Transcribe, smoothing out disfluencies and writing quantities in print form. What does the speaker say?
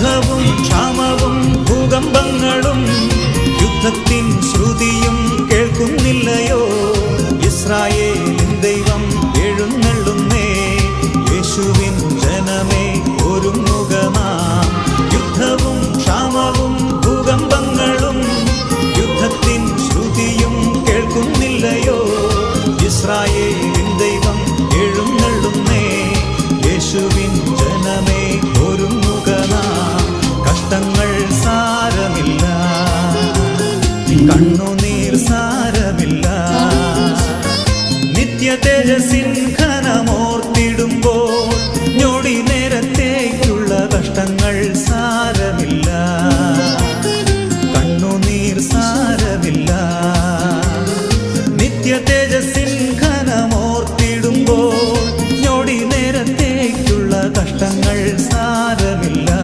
യുദ്ധവും ക്ഷാമവും ഭൂകമ്പങ്ങളും യുദ്ധത്തിൻ ശ്രുതിയും കേൾക്കുന്നില്ലയോ? ഇസ്രായേലിൻ ദൈവം എഴുന്നള്ളുന്നേ. യേശുവിൻ ജനമേ ഒരുങ്ങുക നാം. യുദ്ധവും ക്ഷാമവും ഭൂകമ്പങ്ങളും യുദ്ധത്തിൻ ശ്രുതിയും കേൾക്കുന്നില്ലയോ? ഇസ്രായേലിൻ ദൈവം എഴുന്നള്ളുന്നേ. യേശുവിൻ ജനമേ ഒരുങ്ങുക നാം. കഷ്ടങ്ങൾ സാരമില്ല, കണ്ണു